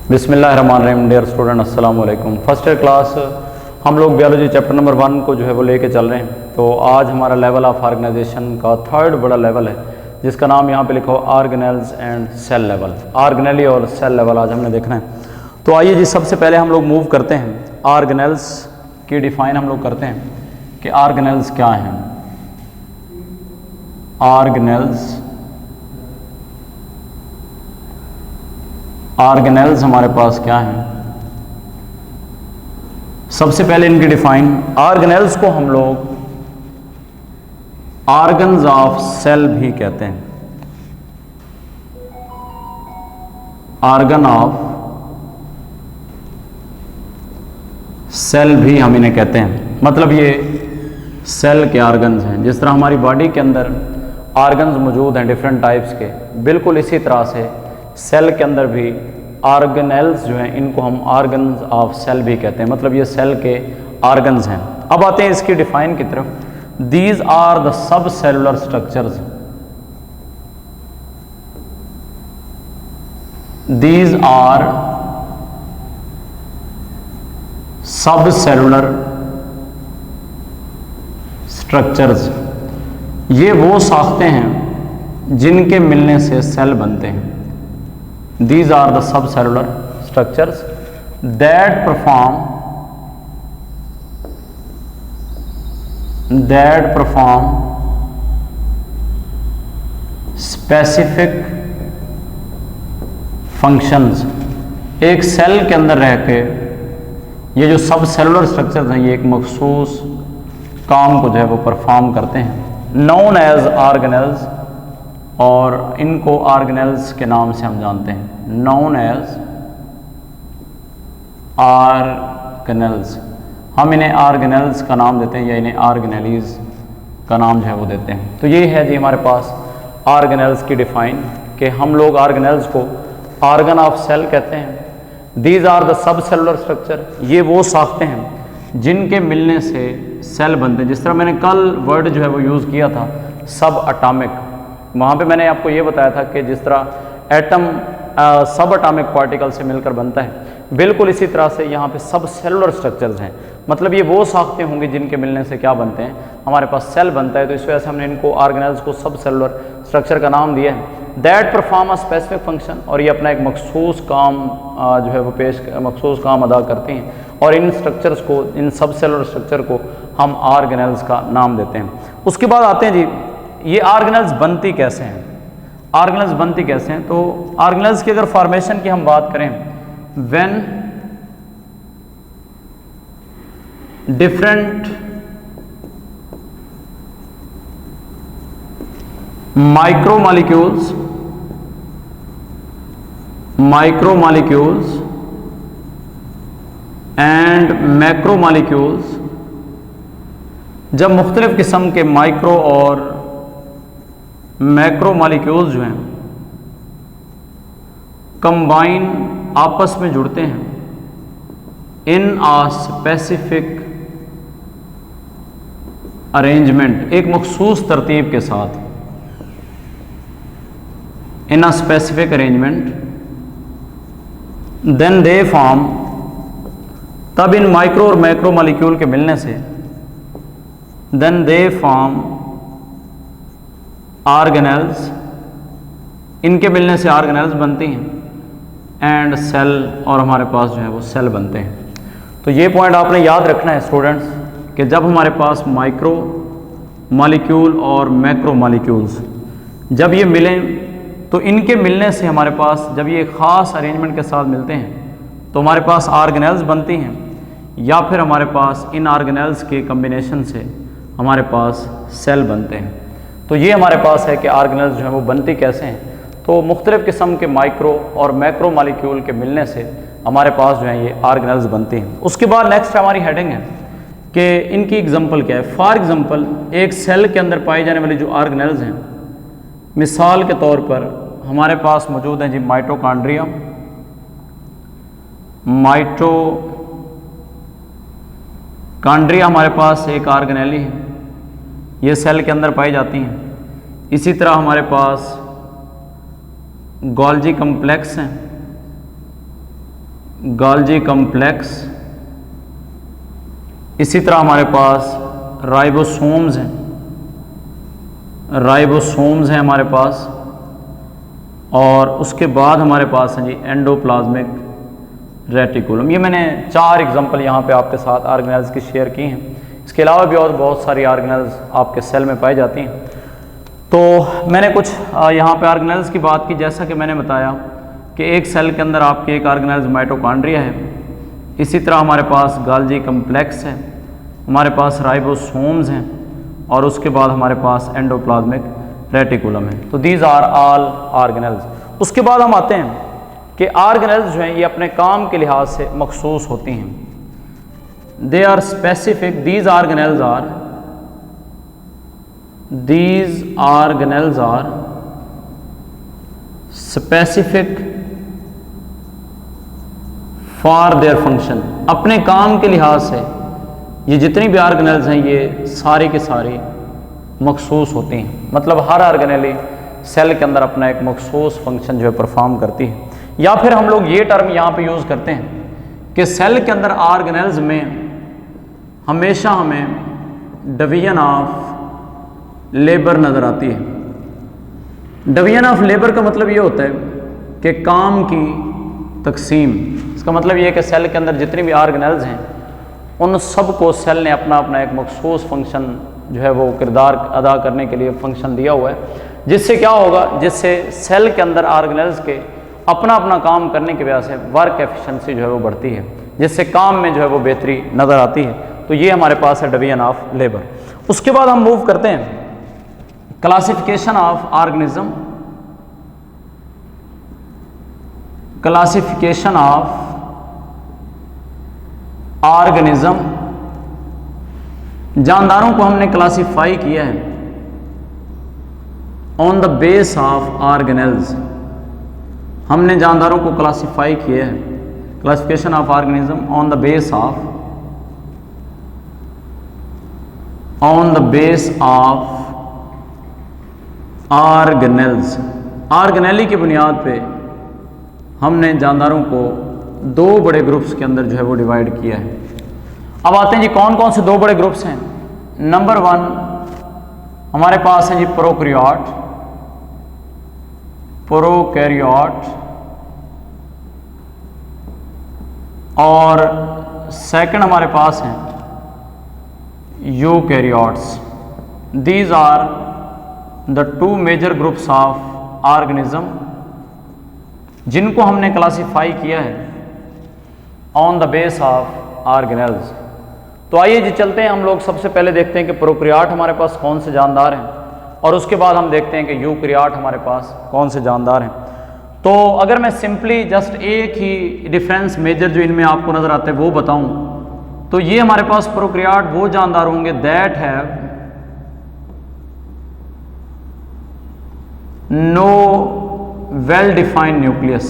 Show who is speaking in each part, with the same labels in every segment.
Speaker 1: बिस्मिल्लाहिर्रहमानिर्रहीम। Dear student, अस्सलाम वालेकुम। फर्स्ट ईयर क्लास हम लोग बायोलॉजी चैप्टर नंबर 1 को जो है वो लेके चल रहे हैं। तो आज हमारा लेवल ऑफ ऑर्गेनाइजेशन का थर्ड बड़ा लेवल है, जिसका नाम यहाँ पे लिखा हो organelles and cell level. Organelle और सेल लेवल आज हमने देखना है। तो आइए जी, सबसे पहले हम लोग मूव करते हैं ऑर्गेनेल्स की डिफाइन हम लोग करते हैं कि ऑर्गेनेल्स क्या हैं। ऑर्गेनेल्स हमारे पास क्या हैं। सबसे पहले इनकी डिफाइन, ऑर्गेनेल्स को हम लोग ऑर्गन्स ऑफ सेल भी कहते हैं। ऑर्गन ऑफ सेल भी हम इन्हें कहते हैं। मतलब ये सेल के ऑर्गन्स हैं। जिस तरह हमारी बॉडी के अंदर ऑर्गन्स मौजूद हैं डिफरेंट टाइप्स के, बिल्कुल इसी तरह से सेल के अंदर भी ऑर्गेनेल्स जो हैं इनको हम ऑर्गन्स ऑफ सेल भी कहते हैं। मतलब ये सेल के ऑर्गन्स हैं। अब आते हैं इसकी डिफाइन की तरफ। These are the subcellular structures. These are subcellular structures. ये वो साख्तें हैं जिनके मिलने से सेल बनते हैं। These are the subcellular structures that perform specific functions। एक सेल के अंदर रह के ये जो सब सेलुलर स्ट्रक्चर्स हैं, ये एक मखसूस काम को जो है वो परफॉर्म करते हैं, नोन एज ऑर्गेनेल्स। और इनको ऑर्गेनेल्स के नाम से हम जानते हैं, नोन एज ऑर्गेनेल्स। हम इन्हें ऑर्गेनेल्स का नाम देते हैं या इन्हें ऑर्गेनेलीज का नाम जो है वो देते हैं। तो ये है जी हमारे पास ऑर्गेनेल्स की डिफाइन कि हम लोग ऑर्गेनेल्स को ऑर्गन ऑफ सेल कहते हैं। These are the subcellular structure. ये वो साख्तें हैं जिनके मिलने से सेल बनते हैं। जिस तरह मैंने कल वर्ड जो है वो यूज़ किया था सब अटामिक, वहाँ पे मैंने आपको ये बताया था कि जिस तरह एटम सब एटॉमिक पार्टिकल से मिलकर बनता है, बिल्कुल इसी तरह से यहाँ पे सब सेलुलर स्ट्रक्चर्स हैं। मतलब ये वो साख्तें होंगी जिनके मिलने से क्या बनते हैं, हमारे पास सेल बनता है। तो इस वजह से हमने इनको ऑर्गेनेल्स को सब सेलुलर स्ट्रक्चर का नाम दिया है। That perform a specific function. और ये अपना एक मखसूस काम जो है वो मखसूस काम अदा करते हैं। और इन स्ट्रक्चर्स को, इन सब सेलुलर स्ट्रक्चर को हम ऑर्गेनेल्स का नाम देते हैं। उसके बाद आते हैं जी, ये ऑर्गेनेल्स बनती कैसे हैं। ऑर्गेनेल्स बनती कैसे हैं, तो ऑर्गेनेल्स की अगर फॉर्मेशन की हम बात करें, व्हेन डिफरेंट माइक्रोमॉलिक्यूल्स एंड मैक्रोमॉलिक्यूल्स, जब मुख्तलिफ किस्म के माइक्रो और मैक्रोमॉलिक्यूल्स जो हैं कंबाइन आपस में जुड़ते हैं इन आ स्पेसिफिक अरेंजमेंट, एक मखसूस तरतीब के साथ, in a specific arrangement, then they form, तब इन माइक्रो और मैक्रो मॉलिक्यूल के मिलने से, देन दे फॉर्म ऑर्गेनेल्स, इनके मिलने से ऑर्गेनेल्स बनती हैं, एंड सेल, और हमारे पास जो है वो सेल बनते हैं। तो ये पॉइंट आपने याद रखना है स्टूडेंट्स कि जब हमारे पास माइक्रो मॉलिक्यूल और मैक्रो मॉलिक्यूल्स जब ये मिलें, तो इनके मिलने से हमारे पास, जब ये ख़ास अरेंजमेंट के साथ मिलते हैं, तो हमारे पास ऑर्गेनेल्स बनती हैं, या फिर हमारे पास इन ऑर्गेनेल्स के कम्बिनेशन से हमारे पास सेल बनते हैं। तो ये हमारे पास है कि ऑर्गेनेल्स जो हैं वो बनती कैसे हैं। तो मुख्तलिफ़ किस्म के माइक्रो और मैक्रो मॉलिक्यूल के मिलने से हमारे पास जो है ये ऑर्गेनेल्स बनती हैं। उसके बाद नेक्स्ट हमारी हेडिंग है कि इनकी एग्जांपल क्या है। फॉर एग्जांपल, एक सेल के अंदर पाई जाने वाली जो ऑर्गेनेल्स हैं, मिसाल के तौर पर हमारे पास मौजूद हैं जी माइटोकॉन्ड्रिया। माइटोकॉन्ड्रिया हमारे पास एक ऑर्गेनेली है, ये सेल के अंदर पाई जाती हैं। इसी तरह हमारे पास गोल्जी कम्प्लेक्स हैं, गोल्जी कॉम्प्लेक्स। इसी तरह हमारे पास राइबोसोम्स हैं, राइबोसोम्स हैं हमारे पास। और उसके बाद हमारे पास है जी एंडोप्लाज्मिक रेटिकुलम। ये मैंने 4 एग्जांपल यहाँ पे आपके साथ ऑर्गेनेल्स की शेयर की हैं। इसके अलावा भी और बहुत सारी ऑर्गेनेल्स आपके सेल में पाई जाती हैं। तो मैंने कुछ यहाँ पे ऑर्गेनेल्स की बात की, जैसा कि मैंने बताया कि एक सेल के अंदर आपके एक ऑर्गेनेल्स माइटोकॉन्ड्रिया है, इसी तरह हमारे पास गोल्जी कॉम्प्लेक्स है, हमारे पास राइबोसोम्स हैं और उसके बाद हमारे पास एंडोप्लाज्मिक रेटिकुलम है। तो दीज आर ऑल ऑर्गेनेल्स। उसके बाद हम आते हैं कि ऑर्गेनेल्स जो हैं ये अपने काम के लिहाज से मखसूस होती हैं। They are specific, these organelles are specific for their function. अपने काम के लिहाज से ये जितनी भी ऑर्गेनेल्स हैं ये सारी के सारी मखसूस होती हैं। मतलब हर ऑर्गेनेली सेल के अंदर अपना एक मखसूस फंक्शन जो है परफॉर्म करती है। या फिर हम लोग ये टर्म यहाँ पे यूज़ करते हैं कि सेल के अंदर ऑर्गेनेल्स में हमेशा हमें डिवीजन ऑफ लेबर नज़र आती है। डिवीजन ऑफ लेबर का मतलब ये होता है कि काम की तकसीम। इसका मतलब ये है कि सेल के अंदर जितनी भी ऑर्गेनेल्स हैं उन सब को सेल ने अपना अपना एक मखसूस फंक्शन जो है वो किरदार अदा करने के लिए फंक्शन दिया हुआ है, जिससे क्या होगा, जिससे सेल के अंदर ऑर्गेनेल्स के अपना अपना काम करने की वजह से वर्क एफिशिएंसी जो है वो बढ़ती है, जिससे काम में जो है वो बेहतरी नज़र आती है। तो ये हमारे पास है डिवीजन ऑफ लेबर। उसके बाद हम मूव करते हैं classification of organism. Classification of organism, जानदारों को हमने क्लासिफाई किया है on the base of organelles. हमने जानदारों को क्लासिफाई किया है, classification of organism on the base of organelles. Organelle की बुनियाद पे हमने जानदारों को 2 बड़े ग्रुप्स के अंदर जो है वो डिवाइड किया है। अब आते हैं जी कौन कौन से 2 बड़े ग्रुप्स हैं। नंबर 1 हमारे पास है जी प्रोकैरियोट, और सेकंड हमारे पास हैं eukaryotes. These are the 2 major groups of organism जिनको हमने क्लासिफाई किया है on the base of organelles. तो आइए जी चलते हैं, हम लोग सबसे पहले देखते हैं कि प्रोकैरियोट हमारे पास कौन से जानदार हैं और उसके बाद हम देखते हैं कि यूकैरियोट हमारे पास कौन से जानदार हैं। तो अगर मैं सिंपली जस्ट एक ही डिफरेंस मेजर जो इनमें आपको नज़र आता है वो बताऊं, तो ये हमारे पास प्रोकैरियोट वो जानदार होंगे that have no well defined nucleus,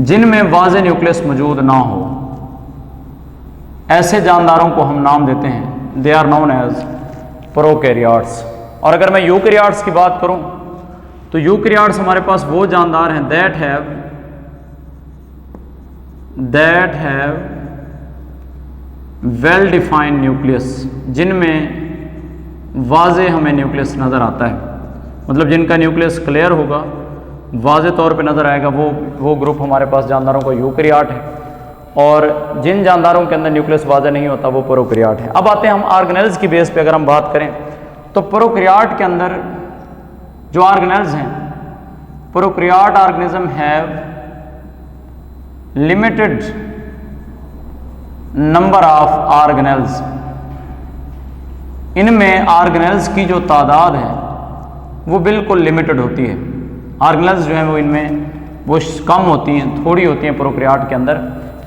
Speaker 1: जिनमें वाज़े न्यूक्लियस मौजूद ना हो। ऐसे जानदारों को हम नाम देते हैं, they are known as prokaryotes. और अगर मैं यूकैरियोट्स की बात करूं तो यूकैरियोट्स हमारे पास वो जानदार हैं that have well defined nucleus, जिनमें वाज़े हमें न्यूक्लियस नज़र आता है। मतलब जिनका न्यूक्लियस क्लियर होगा, वाज़े तौर पे नज़र आएगा, वो ग्रुप हमारे पास जानदारों का यूकैरियोट है। और जिन जानदारों के अंदर न्यूक्लियस वाज़े नहीं होता वो प्रोकैरियोट है। अब आते हैं हम ऑर्गेनेल्स की बेस पे अगर हम बात करें तो प्रोकैरियोट के अंदर जो ऑर्गेनेल्स हैं, prokaryote organism have limited number of organelles. इनमें ऑर्गेनेल्स की जो तादाद है वो बिल्कुल लिमिटेड होती है। ऑर्गेनेल्स जो हैं वो इनमें वो कम होती हैं, थोड़ी होती हैं प्रोकैरियोट के अंदर।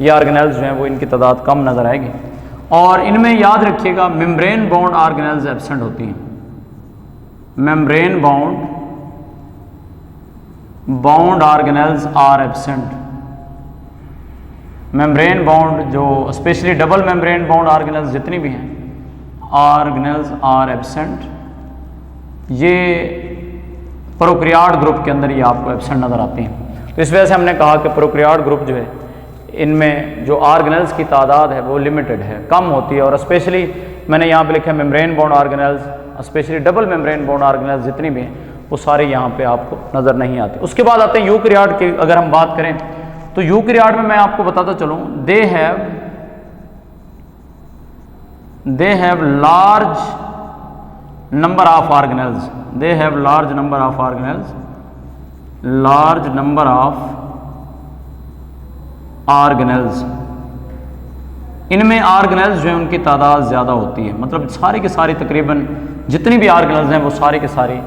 Speaker 1: ये ऑर्गेनेल्स जो हैं वो इनकी तादाद कम नज़र आएगी। और इनमें याद रखिएगा मेम्ब्रेन बाउंड ऑर्गेनेल्स एब्सेंट होती हैं। Membrane bound organelles are absent. Membrane bound जो specially double membrane bound organelles जितनी भी हैं, ऑर्गेनेल्स आर एब्सेंट। ये प्रोकैरियोट ग्रुप के अंदर ये आपको एब्सेंट नज़र आती हैं। तो इस वजह से हमने कहा कि प्रोकैरियोट ग्रुप जो है इनमें जो ऑर्गेनेल्स की तादाद है वो लिमिटेड है, कम होती है। और स्पेशली मैंने यहाँ पे लिखा है membrane bound organelles, specially double membrane bound organelles जितनी भी हैं वो सारे यहाँ पे आपको नज़र नहीं आते। उसके बाद आते हैं यूकैरियोट की। अगर हम बात करें तो यूकैरियोट में मैं आपको बताता चलूँ, they have large number of organelles, they have large number of organelles, large number of organelles. इनमें ऑर्गेनेल्स जो है उनकी तादाद ज़्यादा होती है, मतलब सारी की सारी तकरीबन जितनी भी ऑर्गेनेल्स हैं वो सारी की सारी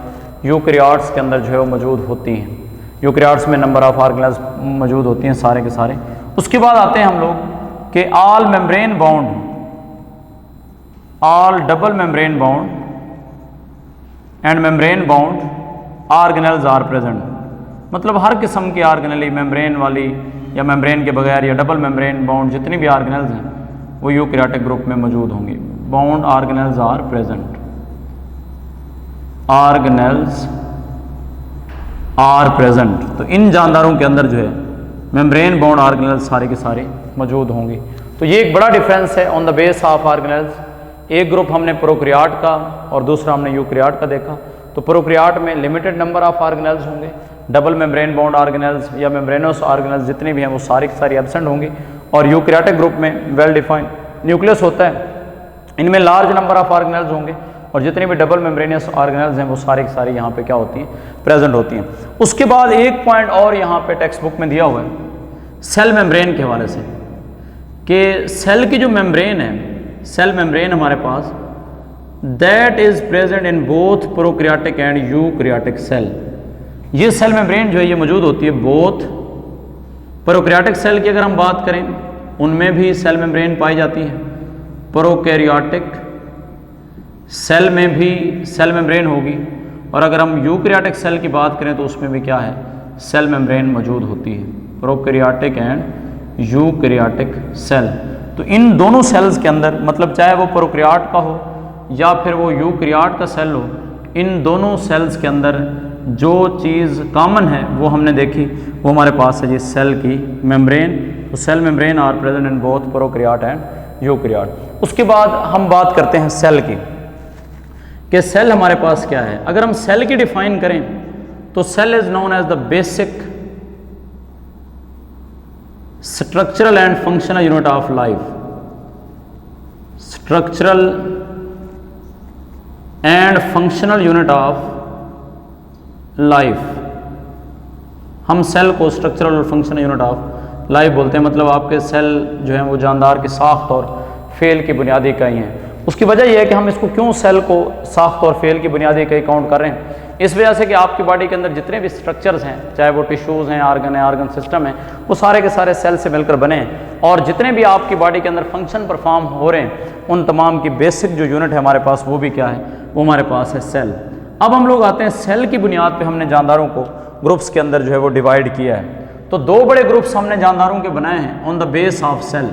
Speaker 1: यूकैरियोट्स के अंदर जो है वो मौजूद होती हैं। यूकैरियोट्स में नंबर ऑफ ऑर्गेनेल्स मौजूद होती हैं सारे के सारे। उसके बाद आते हैं हम लोग कि all membrane bound, all double membrane bound and membrane bound organelles are present. मतलब हर किस्म की ऑर्गेनेल, मेम्ब्रेन वाली या मेम्ब्रेन के बगैर या डबल मेम्ब्रेन बाउंड जितनी भी ऑर्गेनेल्स हैं वो यूकैरियोटिक ग्रुप में मौजूद होंगी। Bound organelles are present, organelles are present. तो इन जानदारों के अंदर जो है मेम्ब्रेन बाउंड ऑर्गेनेल्स सारे के सारे मौजूद होंगे। तो ये एक बड़ा डिफरेंस है on the base of organelles. एक ग्रुप हमने प्रोकैरियोट का और दूसरा हमने यूकैरियोट का देखा। तो प्रोकैरियोट में लिमिटेड नंबर ऑफ ऑर्गेनेल्स होंगे, डबल मेम्ब्रेन बाउंड ऑर्गेनेल्स या मेम्ब्रेनोस ऑर्गेनेल्स जितने भी हैं वो सारी की सारी एब्सेंट होंगी। और यूकैरियोटिक ग्रुप में वेल डिफाइंड न्यूक्लियस होता है, इनमें लार्ज नंबर ऑफ ऑर्गेनेल्स होंगे और जितने भी डबल मेम्ब्रेनियस ऑर्गेनेल्स हैं वो सारे की सारी यहाँ पे क्या होती हैं, प्रेजेंट होती हैं। उसके बाद एक पॉइंट और यहाँ पे टेक्स्ट बुक में दिया हुआ है सेल मेम्ब्रेन के हवाले से, कि सेल की जो मेम्ब्रेन है, सेल मेम्ब्रेन हमारे पास that is present in both prokaryotic and eukaryotic cell. ये सेल मेम्ब्रेन जो है ये मौजूद होती है बोथ प्रोकैरियोटिक सेल की अगर हम बात करें उनमें भी सेल मेम्ब्रेन पाई जाती है, प्रोकैरियोटिक सेल में भी सेल मेम्ब्रेन होगी, और अगर हम यूकैरियोटिक सेल की बात करें तो उसमें भी क्या है, सेल मेम्ब्रेन मौजूद होती है, प्रोकैरियोटिक एंड यूकैरियोटिक सेल। तो इन दोनों सेल्स के अंदर, मतलब चाहे वो प्रोकैरियोट का हो या फिर वो यूकैरियोट का सेल हो, इन दोनों सेल्स के अंदर जो चीज़ कॉमन है वो हमने देखी, वो हमारे पास है जी सेल की मेम्ब्रेन। तो cell membrane are present in both prokaryote and eukaryote. उसके बाद हम बात करते हैं सेल की, कि सेल हमारे पास क्या है। अगर हम सेल की डिफाइन करें तो cell is known as the basic structural and functional unit of life, structural and functional unit of life. हम सेल को स्ट्रक्चरल और फंक्शनल यूनिट ऑफ लाइफ बोलते हैं, मतलब आपके सेल जो है वो जानदार की साख्त और फेल की बुनियादी इकाई हैं। उसकी वजह यह है कि हम इसको क्यों सेल को साख्त और फेल की बुनियादी इकाई काउंट कर रहे हैं, इस वजह से कि आपकी बॉडी के अंदर जितने भी स्ट्रक्चर्स हैं, चाहे वो टिश्यूज़ हैं, ऑर्गन है, ऑर्गन सिस्टम है, वो सारे के सारे सेल से मिलकर बने हैं। और जितने भी आपकी बॉडी के अंदर फंक्शन परफॉर्म हो रहे हैं उन तमाम की बेसिक जो यूनिट है हमारे पास वो भी क्या है, वो हमारे पास है सेल। अब हम लोग आते हैं सेल की बुनियाद पे हमने जानदारों को ग्रुप्स के अंदर जो है वो डिवाइड किया है। तो दो बड़े ग्रुप्स हमने जानदारों के बनाए हैं on the base of cell,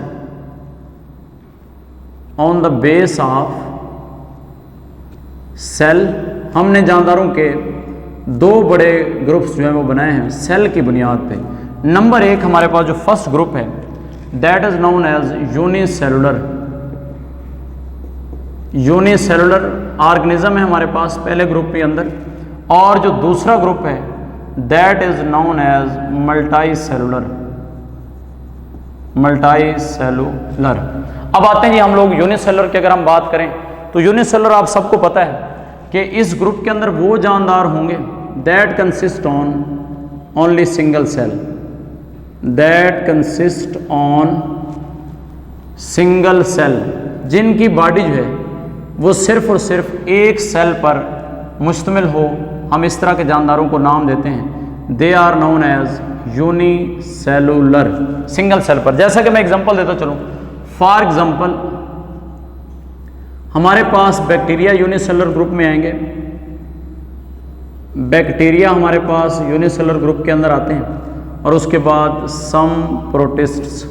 Speaker 1: on the base of cell हमने जानदारों के दो बड़े ग्रुप्स जो हैं वो बनाए हैं सेल की बुनियाद पे। नंबर एक हमारे पास जो फर्स्ट ग्रुप है that is known as unicellular, unicellular organism है हमारे पास पहले ग्रुप के अंदर। और जो दूसरा ग्रुप है that is known as multicellular, multicellular. अब आते हैं जी हम लोग यूनिसेलुलर की अगर हम बात करें तो यूनिसेलुलर आप सबको पता है कि इस ग्रुप के अंदर वो जानदार होंगे that consist on only single cell, that consist on single cell, जिनकी बॉडी जो है वो सिर्फ और सिर्फ एक सेल पर मुश्तमिल हो। हम इस तरह के जानदारों को नाम देते हैं, they are known as unicellular, single cell पर। जैसा कि मैं एग्जांपल देता चलूँ, फॉर एग्जांपल हमारे पास बैक्टीरिया यूनिसेलुलर ग्रुप में आएंगे, बैक्टीरिया हमारे पास यूनिसेलुलर ग्रुप के अंदर आते हैं। और उसके बाद सम प्रोटिस्ट्स,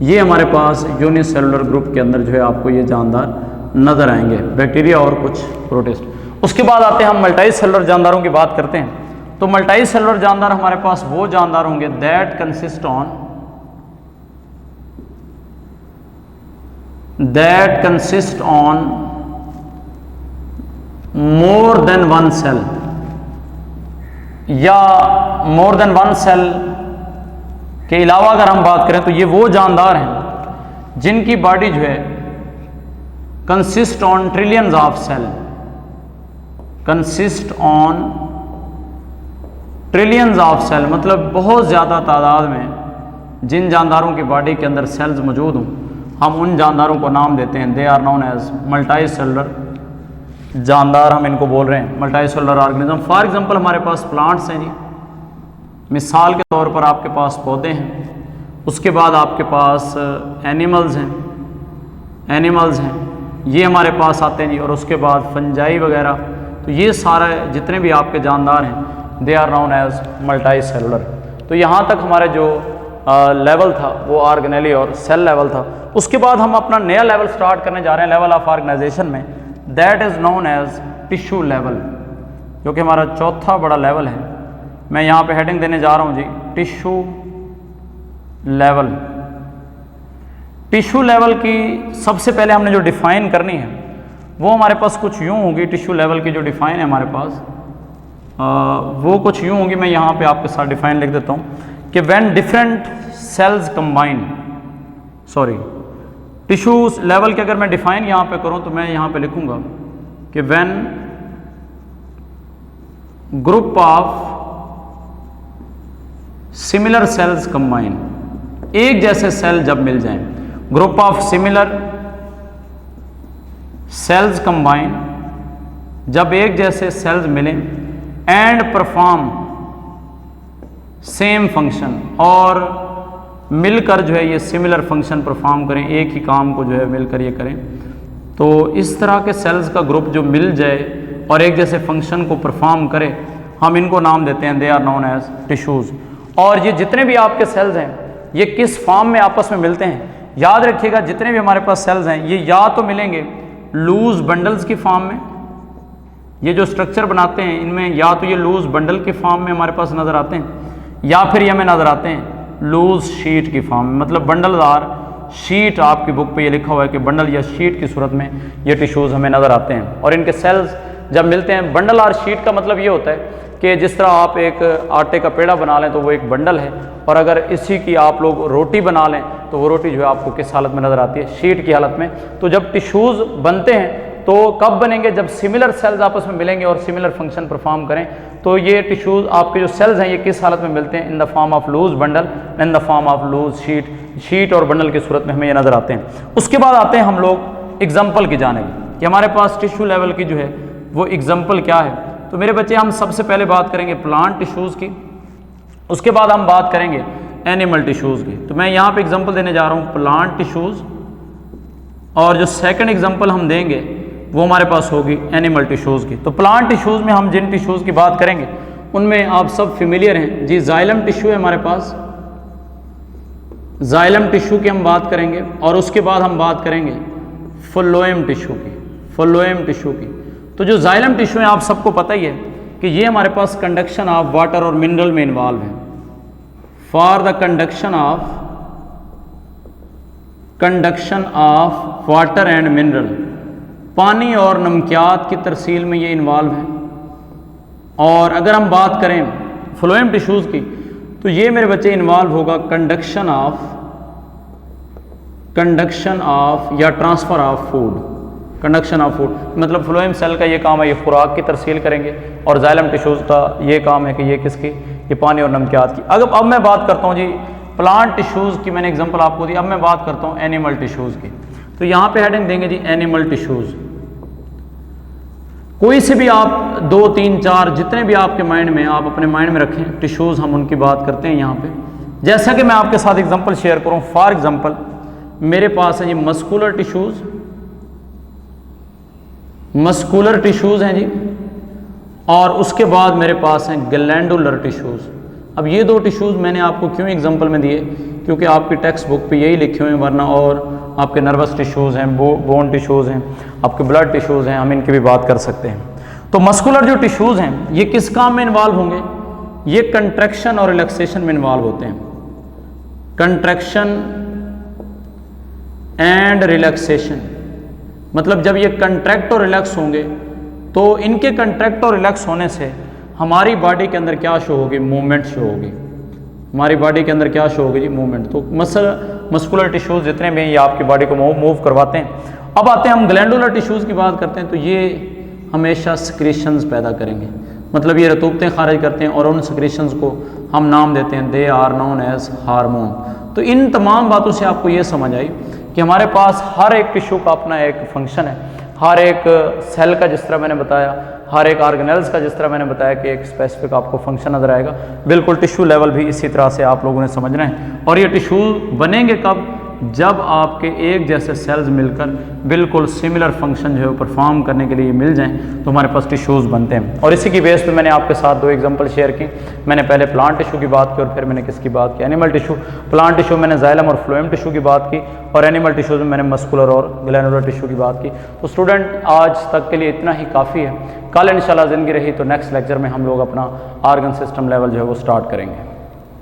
Speaker 1: ये हमारे पास यूनिसेलुलर ग्रुप के अंदर जो है आपको ये जानदार नजर आएंगे, बैक्टीरिया और कुछ प्रोटिस्ट। उसके बाद आते हैं हम मल्टीसेलुलर जानदारों की बात करते हैं। तो मल्टी सेलुलर जानदार हमारे पास वो जानदार होंगे that consist on more than one cell, या मोर देन वन सेल के अलावा अगर हम बात करें तो ये वो जानदार हैं जिनकी बॉडी जो है consist on trillions of cell, consist on trillions of cell, मतलब बहुत ज़्यादा तादाद में जिन जानदारों की बॉडी के अंदर सेल्स मौजूद हों, हम उन जानदारों को नाम देते हैं, they are known as multicellular जानदार, हम इनको बोल रहे हैं multicellular organism. For example हमारे पास प्लांट्स हैं जी, मिसाल के तौर पर आपके पास पौधे हैं, उसके बाद आपके पास एनिमल्स हैं, ये हमारे पास आते हैं जी, और उसके बाद फंजाई वगैरह। तो ये सारे जितने भी आपके जानदार हैं they are known as multicellular. तो यहाँ तक हमारे जो लेवल था वो ऑर्गेनेली और सेल लेवल था। उसके बाद हम अपना नया लेवल स्टार्ट करने जा रहे हैं लेवल ऑफ ऑर्गेनाइजेशन में, that is known as tissue level, जो कि हमारा चौथा बड़ा लेवल है। मैं यहाँ पे हेडिंग देने जा रहा हूँ जी टिश्यू लेवल। टिश्यू लेवल की सबसे पहले हमने जो डिफ़ाइन करनी है वो हमारे पास कुछ यूँ होगी। टिश्यू लेवल की जो डिफ़ाइन है हमारे पास वो कुछ यूँ होगी, मैं यहाँ पे आपके साथ डिफ़ाइन लिख देता हूँ कि when different cells combine, tissue level के अगर मैं डिफ़ाइन यहाँ पे करूँ तो मैं यहाँ पे लिखूँगा कि when group of similar sales combine, एक जैसे सेल जब मिल जाएं, group of similar sales combine, जब एक जैसे सेल्स मिलें, एंड परफॉर्म सेम फंक्शन, और मिलकर जो है ये सिमिलर फंक्शन परफॉर्म करें, एक ही काम को जो है मिलकर ये करें। तो इस तरह के सेल्स का ग्रुप जो मिल जाए और एक जैसे फंक्शन को परफॉर्म करे, हम इनको नाम देते हैं they are known as tissues. और ये जितने भी आपके सेल्स हैं ये किस फॉर्म में आपस में मिलते हैं, याद रखिएगा जितने भी हमारे पास सेल्स हैं ये या तो मिलेंगे लूज बंडल्स की फॉर्म में, ये जो स्ट्रक्चर बनाते हैं इनमें या तो ये लूज बंडल के फॉर्म में हमारे पास नज़र आते हैं, या फिर ये हमें नज़र आते हैं लूज शीट की फॉर्म में, मतलब बंडलदार शीट। आपकी बुक पे ये लिखा हुआ है कि बंडल या शीट की सूरत में ये टिश्यूज़ हमें नज़र आते हैं। और इनके सेल्स जब मिलते हैं, बंडल और शीट का मतलब ये होता है कि जिस तरह आप एक आटे का पेड़ा बना लें तो वो एक बंडल है, और अगर इसी की आप लोग रोटी बना लें तो वो रोटी जो है आपको किस हालत में नज़र आती है, शीट की हालत में। तो जब टिश्यूज़ बनते हैं तो कब बनेंगे, जब सिमिलर सेल्स आपस में मिलेंगे और सिमिलर फंक्शन परफॉर्म करें। तो ये टिश्यूज़ आपके जो सेल्स हैं ये किस हालत में मिलते हैं, in the form of loose bundle, in the form of loose sheet और बंडल की सूरत में हमें ये नज़र आते हैं। उसके बाद आते हैं हम लोग एग्जाम्पल की जानिब कि हमारे पास टिश्यू लेवल की जो है वो एग्जाम्पल क्या है। तो मेरे बच्चे हम सबसे पहले बात करेंगे प्लांट टिश्यूज़ की, उसके बाद हम बात करेंगे एनिमल टिश्यूज़ की। तो मैं यहाँ पे एग्जांपल देने जा रहा हूँ प्लांट टिश्यूज़, और जो सेकंड एग्जांपल हम देंगे वो हमारे पास होगी एनिमल टिश्यूज़ की। तो प्लांट टिश्यूज़ में हम जिन टिश्यूज़ की बात करेंगे उनमें आप सब फेमिलियर हैं जी। जाइलम टिश्यू है हमारे पास, जाइलम टिश्यू की हम बात करेंगे, और उसके बाद हम बात करेंगे फ्लोएम टिश्यू की, फ्लोएम टिश्यू की। तो जो जाइलम टिश्यू है आप सबको पता ही है कि ये हमारे पास कंडक्शन ऑफ वाटर और मिनरल में इन्वॉल्व है। For the conduction of water and mineral, पानी और नमकियात की तरसील में ये इन्वॉल्व है। और अगर हम बात करें फ्लोएम टिश्यूज़ की तो ये मेरे बच्चे इन्वॉल्व होगा कंडक्शन ऑफ या transfer of food, conduction of food, मतलब फ्लोएम सेल का ये काम है, ये खुराक की तरसील करेंगे, और जाइलम टिश्यूज़ का ये काम है कि ये किसकी, ये पानी और नमकियात की। अब मैं बात करता हूँ जी प्लांट टिश्यूज़ की, मैंने एग्जांपल आपको दी। अब मैं बात करता हूँ एनिमल टिश्यूज़ की। तो यहाँ पे हेडिंग देंगे जी एनिमल टिश्यूज़। कोई से भी आप 2, 3, 4 जितने भी आपके माइंड में, आप अपने माइंड में रखें टिश्यूज़, हम उनकी बात करते हैं यहाँ पे। जैसा कि मैं आपके साथ एग्जांपल शेयर करूँ, फॉर एग्जांपल मेरे पास है ये मस्कुलर टिश्यूज़ हैं जी, और उसके बाद मेरे पास हैं ग्लैंडुलर टिश्यूज़। अब ये दो टिश्यूज़ मैंने आपको क्यों एग्जांपल में दिए, क्योंकि आपकी टेक्स्ट बुक पे यही लिखे हुए हैं, वरना और आपके नर्वस टिश्यूज़ हैं, बोन टिश्यूज़ हैं, आपके ब्लड टिश्यूज़ हैं, हम इनकी भी बात कर सकते हैं। तो मस्कुलर जो टिश्यूज़ हैं ये किस काम में इन्वॉल्व होंगे, ये कंट्रैक्शन और रिलैक्सेशन में इन्वॉल्व होते हैं। कंट्रैक्शन एंड रिलैक्सेशन, मतलब जब ये कंट्रैक्ट और रिलैक्स होंगे तो इनके कंट्रैक्ट और रिलैक्स होने से हमारी बॉडी के अंदर क्या शो होगी, मूवमेंट शो होगी। हमारी बॉडी के अंदर क्या शो होगी जी, मूवमेंट। तो मस्कुलर टिश्यूज़ जितने भी हैं ये आपकी बॉडी को मूव करवाते हैं। अब आते हैं हम ग्लैंडुलर टिश्यूज़ की बात करते हैं, तो ये हमेशा सिक्रीशंस पैदा करेंगे, मतलब ये रतूबतें खारिज करते हैं और उन सिक्रीशंस को हम नाम देते हैं, they are known as hormone. तो इन तमाम बातों से आपको ये समझ आई कि हमारे पास हर एक टिश्यू का अपना एक फंक्शन है, हर एक सेल का जिस तरह मैंने बताया, हर एक ऑर्गेनेल्स का जिस तरह मैंने बताया कि एक स्पेसिफिक आपको फंक्शन नजर आएगा, बिल्कुल टिश्यू लेवल भी इसी तरह से आप लोगों ने समझना है। और ये टिश्यू बनेंगे कब, जब आपके एक जैसे सेल्स मिलकर बिल्कुल सिमिलर फंक्शन जो है परफॉर्म करने के लिए मिल जाएं तो हमारे पास टिश्यूज़ बनते हैं। और इसी की बेस पे मैंने आपके साथ दो एग्जांपल शेयर की। मैंने पहले प्लांट टिश्यू की बात की और फिर मैंने किसकी बात की, एनिमल टिश्यू। प्लांट टिश्यू मैंने जाइलम और फ्लोएम टिश्यू की बात की और एनिमल टिश्यूज़ में मैंने मस्कुलर और ग्लैंडुलर टिश्यू की बात की। तो स्टूडेंट आज तक के लिए इतना ही काफ़ी है। कल इंशाल्लाह ज़िंदगी रही तो नेक्स्ट लेक्चर में हम लोग अपना ऑर्गन सिस्टम लेवल जो है वो स्टार्ट करेंगे।